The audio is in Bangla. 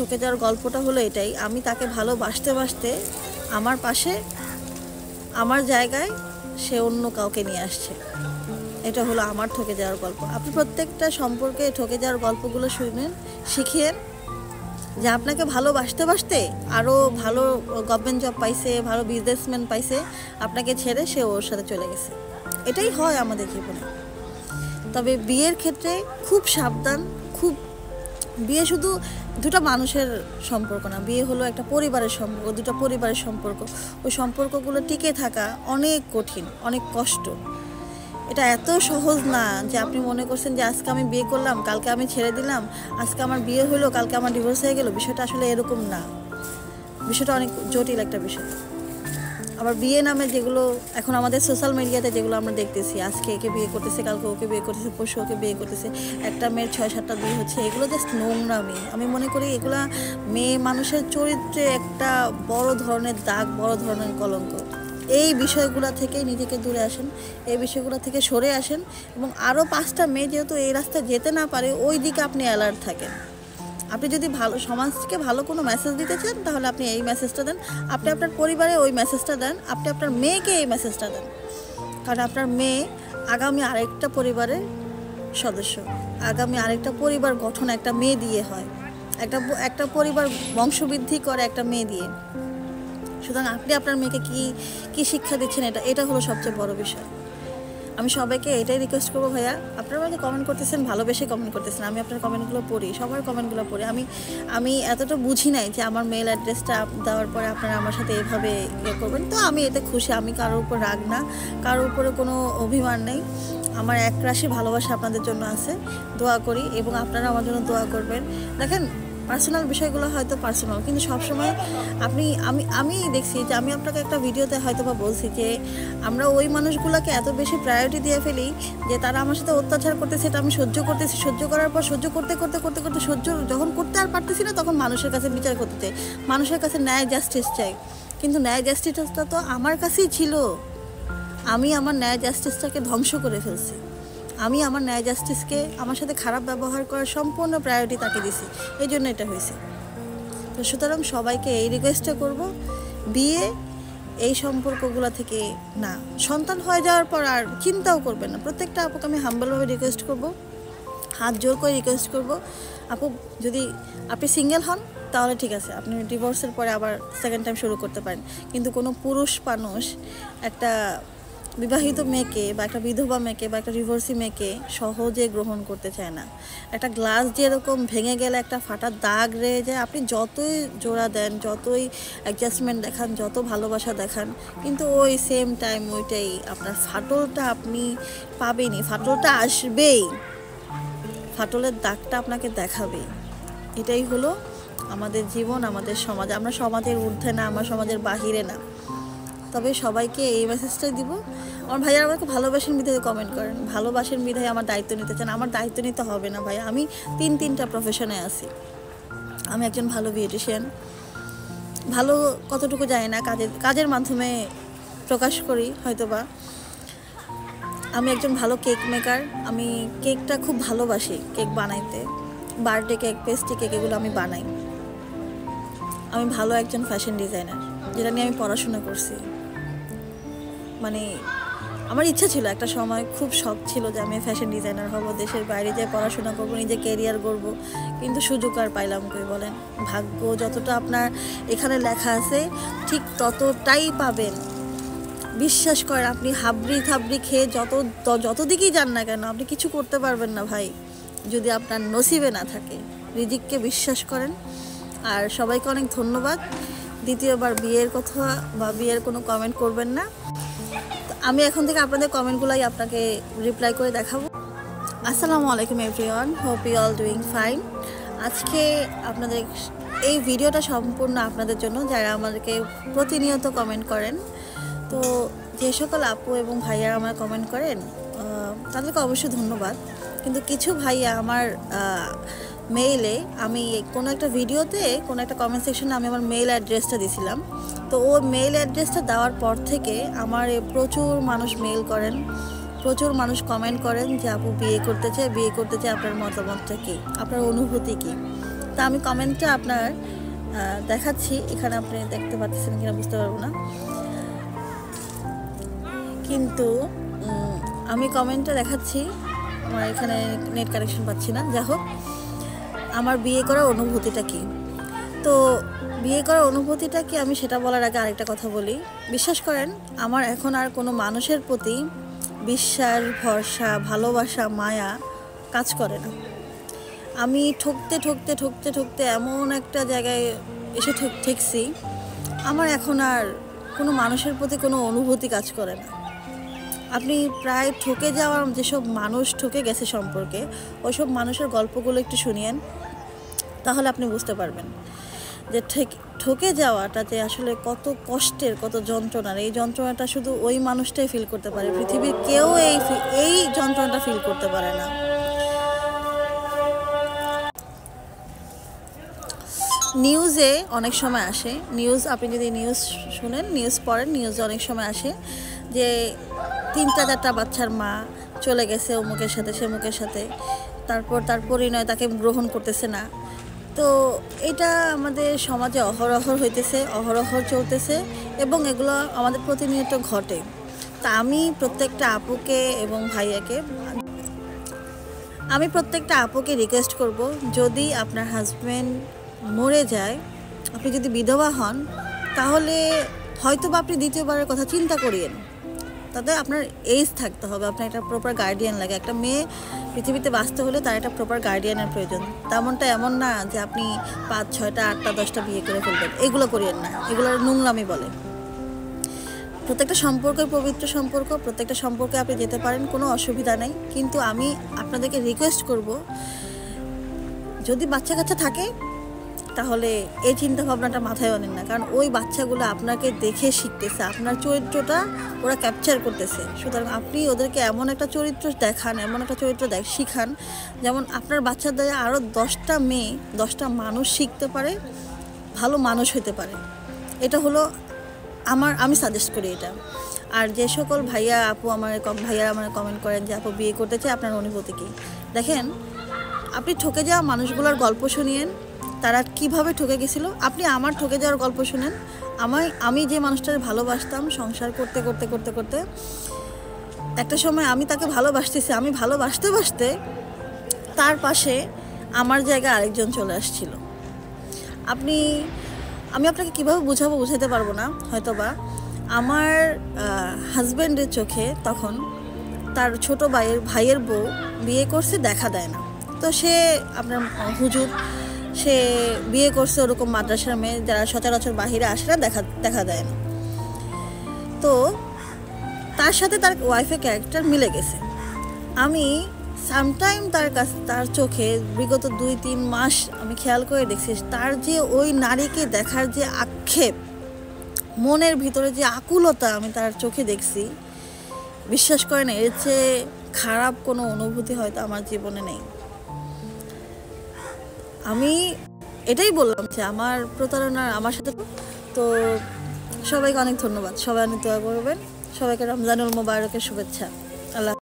ঠকে যাওয়ার গল্পটা হলো এটাই, আমি তাকে ভালোবাসতে বাসতে আমার পাশে আমার জায়গায় সে অন্য কাউকে নিয়ে আসছে। এটা হলো আমার ঠকে যাওয়ার গল্প। আপনি প্রত্যেকটা সম্পর্কে ঠকে যাওয়ার গল্পগুলো শুনেন, শিখিয়েন যে আপনাকে ভালোবাসতে বাসতে আরও ভালো গভর্নমেন্ট জব পাইছে, ভালো বিজনেসম্যান পাইছে, আপনাকে ছেড়ে সে ওর সাথে চলে গেছে। এটাই হয় আমাদের জীবনে। তবে বিয়ের ক্ষেত্রে খুব সাবধান। বিয়ে শুধু দুটো মানুষের সম্পর্ক না, বিয়ে হলো একটা পরিবারের সম্পর্ক, দুটো পরিবারের সম্পর্ক। ওই সম্পর্কগুলো টিকে থাকা অনেক কঠিন, অনেক কষ্ট। এটা এত সহজ না যে আপনি মনে করছেন যে আজকে আমি বিয়ে করলাম, কালকে আমি ছেড়ে দিলাম, আজকে আমার বিয়ে হলো, কালকে আমার ডিভোর্স হয়ে গেল। বিষয়টা আসলে এরকম না, বিষয়টা অনেক জটিল একটা বিষয়। আবার বিয়ে নামে যেগুলো এখন আমাদের সোশ্যাল মিডিয়াতে যেগুলো আমরা দেখতেছি, আজকে একে বিয়ে করতেছে, কালকে ওকে বিয়ে করতেছে, পরশু ওকে বিয়ে করতেছে, একটা মেয়ের 6-7টা বিয়ে হচ্ছে, এগুলো জাস্ট নোংরামি। আমি মনে করি এগুলা মেয়ে মানুষের চরিত্রে একটা বড় ধরনের দাগ, বড় ধরনের কলঙ্ক। এই বিষয়গুলো থেকে নিজেকে দূরে আসেন, এই বিষয়গুলো থেকে সরে আসেন, এবং আরও 5টা মেয়ে যেহেতু এই রাস্তায় যেতে না পারে ওই দিকে আপনি অ্যালার্ট থাকেন। আপনি যদি ভালো সমাজকে ভালো কোনো মেসেজ দিতে চান তাহলে আপনি এই মেসেজটা দেন, আপনি আপনার পরিবারে ওই মেসেজটা দেন, আপনি আপনার মেয়েকে এই মেসেজটা দেন। কারণ আপনার মেয়ে আগামী আরেকটা পরিবারের সদস্য, আগামী আরেকটা পরিবার গঠন একটা মেয়ে দিয়ে হয়, একটা পরিবার বংশবৃদ্ধি করে একটা মেয়ে দিয়ে। সুতরাং আপনি আপনার মেয়েকে কি শিক্ষা দিচ্ছেন, এটা হলো সবচেয়ে বড় বিষয়। আমি সবাইকে এটাই রিকোয়েস্ট করবো, ভাইয়া আপনারা আমাকে কমেন্ট করতেছেন, ভালোবেসে কমেন্ট করতেছেন, আমি আপনার কমেন্টগুলো পড়ি, সবার কমেন্টগুলো পড়ি। আমি এতটা বুঝি নাই যে আমার মেল অ্যাড্রেসটা দেওয়ার পরে আপনারা আমার সাথে এভাবে ইয়ে করবেন। তো আমি এতে খুশি, আমি কারোর উপর রাগ না, কারোর উপরে কোনো অভিমান নেই। আমার এক রাশি ভালোবাসা আপনাদের জন্য আছে, দোয়া করি, এবং আপনারা আমার জন্য দোয়া করবেন। দেখেন, পার্সোনাল বিষয়গুলো হয়তো পার্সোনাল, কিন্তু সবসময় আমি দেখছি যে আমি আপনাকে একটা ভিডিওতে হয়তো বা বলছি যে আমরা ওই মানুষগুলোকে এত বেশি প্রায়োরিটি দিয়ে ফেলি যে তারা আমার সাথে অত্যাচার করতেছে, এটা আমি সহ্য করতেছি, সহ্য করার পর সহ্য করতে করতে করতে করতে সহ্য যখন করতে আর পারতেছি না, তখন মানুষের কাছে বিচার করতে চাই, মানুষের কাছে ন্যায় জাস্টিস চাই। কিন্তু ন্যায় জাস্টিসটা তো আমার কাছেই ছিল, আমি আমার ন্যায় জাস্টিসটাকে ধ্বংস করে ফেলছি। আমি আমার ন্যায় জাস্টিসকে, আমার সাথে খারাপ ব্যবহার করার সম্পূর্ণ প্রায়োরিটি তাকে দিছি, এই জন্য এটা হয়েছে। তো সুতরাং সবাইকে এই রিকোয়েস্টটা করব, বিয়ে এই সম্পর্কগুলো থেকে না, সন্তান হয়ে যাওয়ার পর আর চিন্তাও করবেন না। প্রত্যেকটা আপুকে আমি হাম্বলভাবে রিকোয়েস্ট করব, হাত জোর করে রিকোয়েস্ট করব, আপু যদি আপনি সিঙ্গেল হন তাহলে ঠিক আছে, আপনি ডিভোর্সের পরে আবার সেকেন্ড টাইম শুরু করতে পারেন। কিন্তু কোনো পুরুষ মানুষ একটা বিবাহিত মেয়েকে বা একটা বিধবা মেয়েকে বা একটা ডিভোর্সি মেয়েকে সহজে গ্রহণ করতে চায় না। একটা গ্লাস যেরকম ভেঙে গেলে একটা ফাটার দাগ রয়ে যায়, আপনি যতই জোড়া দেন, যতই অ্যাডজাস্টমেন্ট দেখান, যত ভালোবাসা দেখান, কিন্তু ওই সেম টাইম ওইটাই আপনার ফাটলটা আপনি পাবেনই, ফাটলটা আসবেই, ফাটলের দাগটা আপনাকে দেখাবেই। এটাই হলো আমাদের জীবন, আমাদের সমাজ। আমরা সমাজের ঊর্ধ্বে না, আমরা সমাজের বাহিরে না। তবে সবাইকে এই মেসেজটাই দিব, আমার ভাইয়া আমাকে ভালোবাসেন বিধায় কমেন্ট করেন, ভালোবাসেন বিধায় আমার দায়িত্ব নিতে চান। আমার দায়িত্ব নিতে হবে না ভাই, আমি তিনটা প্রফেশনে আছি। আমি একজন ভালো বিউটিশিয়ান, ভালো কতটুকু যায় না, কাজের মাধ্যমে প্রকাশ করি হয়তোবা। আমি একজন ভালো কেক মেকার, আমি কেকটা খুব ভালোবাসি, কেক বানাইতে, বার্থডে কেক, পেস্ট্রি কেক, এগুলো আমি বানাই। আমি ভালো একজন ফ্যাশন ডিজাইনার, যেটা নিয়ে আমি পড়াশোনা করছি। মানে আমার ইচ্ছা ছিল, একটা সময় খুব শখ ছিল যে আমি ফ্যাশন ডিজাইনার হব, দেশের বাইরে যেয়ে পড়াশোনা করব, নিজে ক্যারিয়ার গড়ব, কিন্তু সুযোগ আর পাইলাম কই বলেন। ভাগ্য যতটা আপনার এখানে লেখা আছে ঠিক ততটাই পাবেন, বিশ্বাস করেন। আপনি হাবড়ি থাবড়ি খেয়ে যত দিকেই যান না কেন, আপনি কিছু করতে পারবেন না ভাই, যদি আপনার নসিবে না থাকে। রিজিককে বিশ্বাস করেন। আর সবাইকে অনেক ধন্যবাদ। দ্বিতীয়বার বিয়ের কথা বা বিয়ের কোনো কমেন্ট করবেন না। আমি এখন থেকে আপনাদের কমেন্টগুলোই আপনাকে রিপ্লাই করে দেখাবো। আসসালামু আলাইকুম everyone, hope you all doing fine. আজকে আপনাদের এই ভিডিওটা সম্পূর্ণ আপনাদের জন্য, যারা আমাদেরকে প্রতিনিয়ত কমেন্ট করেন। তো যে সকল আপু এবং ভাইয়ারা আমার কমেন্ট করেন তাদেরকে অবশ্যই ধন্যবাদ। কিন্তু কিছু ভাইয়া আমার মেইলে, আমি কোনো একটা ভিডিওতে কোনো একটা কমেন্ট সেকশনে আমি আমার মেইল অ্যাড্রেসটা দিয়েছিলাম, তো ও মেইল অ্যাড্রেসটা দেওয়ার পর থেকে আমার প্রচুর মানুষ মেইল করেন, প্রচুর মানুষ কমেন্ট করেন যে আপু বিয়ে করতে চাই, আপনার মতামতটা কী, আপনার অনুভূতি কী। তা আমি কমেন্টটা আপনার দেখাচ্ছি, এখানে আপনি দেখতে পাচ্ছেন কিনা বুঝতে পারবো না, কিন্তু আমি কমেন্টটা দেখাচ্ছি। আমার এখানে নেট কানেকশন পাচ্ছি না। যাই হোক, আমার বিয়ে করার অনুভূতিটা কি। তো বিয়ে করার অনুভূতিটা কি আমি সেটা বলার আগে আরেকটা কথা বলি। বিশ্বাস করেন, আমার এখন আর কোনো মানুষের প্রতি বিশ্বাস, ভরসা, ভালোবাসা, মায়া কাজ করে না। আমি ঠকতে ঠকতে ঠকতে ঠকতে এমন একটা জায়গায় এসে ঠেকছি, আমার এখন আর কোনো মানুষের প্রতি কোনো অনুভূতি কাজ করে না। আপনি প্রায় ঠকে যাওয়ার যেসব মানুষ ঠকে গেছে সম্পর্কে, ওইসব মানুষের গল্পগুলো একটু শুনিয়েন, তাহলে আপনি বুঝতে পারবেন যে ঠকে যাওয়াটা যে আসলে কত কষ্টের, কত যন্ত্রণার। এই যন্ত্রণাটা শুধু ওই মানুষটাই ফিল করতে পারে, পৃথিবীর কেউ এই যন্ত্রণাটা ফিল করতে পারে না। নিউজে অনেক সময় আসে, আপনি যদি নিউজ শুনেন, নিউজ পড়েন, নিউজে অনেক সময় আসে যে 3-4টা বাচ্চার মা চলে গেছে অমুকের সাথে, সেমুকের সাথে, তারপর তার পরিণয় তাকে গ্রহণ করতেছে না। তো এটা আমাদের সমাজে অহরহ হইতেছে, অহরহ চলতেছে, এবং এগুলো আমাদের প্রতিনিয়ত ঘটে। তা আমি প্রত্যেকটা আপুকে রিকোয়েস্ট করব, যদি আপনার হাজব্যান্ড মরে যায়, আপনি যদি বিধবা হন, তাহলে হয়তো বা আপনি দ্বিতীয়বারের কথা চিন্তা করিয়েন। তাতে আপনার এজ থাকতে হবে, আপনার একটা প্রপার গার্ডিয়ান লাগে। একটা মেয়ে পৃথিবীতে বাঁচতে হলে তার একটা প্রপার গার্ডিয়ানের প্রয়োজন। তেমনটা এমন না যে আপনি 5, 6টা, 8টা, 10টা বিয়ে করে ফেলবেন, এগুলো করিয়েন না, এগুলোর নোংরামি বলে। প্রত্যেকটা সম্পর্কের পবিত্র সম্পর্ক, প্রত্যেকটা সম্পর্কে আপনি যেতে পারেন, কোনো অসুবিধা নেই। কিন্তু আমি আপনাদেরকে রিকোয়েস্ট করব, যদি বাচ্চা কাচ্চা থাকে তাহলে এই চিন্তা ভাবনাটা মাথায় আনেন না, কারণ ওই বাচ্চাগুলো আপনাকে দেখে শিখতেছে, আপনার চরিত্রটা ওরা ক্যাপচার করতেছে। সুতরাং আপনি ওদেরকে এমন একটা চরিত্র দেখান, এমন একটা চরিত্র শিখান, যেমন আপনার বাচ্চার দ্বারা আরও 10টা মেয়ে, 10টা মানুষ শিখতে পারে, ভালো মানুষ হতে পারে। এটা হলো আমি সাজেস্ট করি এটা। আর যে সকল ভাইয়া আমার কমেন্ট করেন যে আপু বিয়ে করতে চাই, আপনার অনুভূতি কী, দেখেন, আপনি ঠকে যাওয়া মানুষগুলোর গল্প শুনিয়েন, তারা কিভাবে ঠকে গেছিলো। আপনি আমার ঠকে যাওয়ার গল্প শুনেন। আমি যে মানুষটাকে ভালোবাসতাম, সংসার করতে করতে করতে করতে একটা সময় আমি তাকে ভালোবাসতেছি, আমি ভালোবাসতে বাসতে তার পাশে আমার জায়গায় আরেকজন চলে আসছিল। আমি আপনাকে কীভাবে বুঝাতে পারবো না হয়তোবা। আমার হাজব্যান্ডের চোখে তখন তার ছোট ভাইয়ের বউ বিয়ে করছে, দেখা দেয় না। তো সে আপনার হুজুর, সে বিয়ে করছে ওরকম মাদ্রাসার মেয়ে, যারা সচরাচর বাহিরে আসে না, দেখা দেয় না। তো তার সাথে তার ওয়াইফের ক্যারেক্টার মিলে গেছে। আমি সামটাইম তার চোখে বিগত 2-3 মাস আমি খেয়াল করে দেখছি, তার যে ওই নারীকে দেখার যে আক্ষেপ, মনের ভিতরে যে আকুলতা আমি তার চোখে দেখছি, বিশ্বাস করেন, এর চেয়ে খারাপ কোনো অনুভূতি হয়তো আমার জীবনে নেই। আমি এটাই বললাম যে আমার প্রতারণা আমার সাথে। তো সবাইকে অনেক ধন্যবাদ, সবাই অনেক দোয়া করবেন, সবাইকে রমজানুল মোবারকের শুভেচ্ছা। আল্লাহ।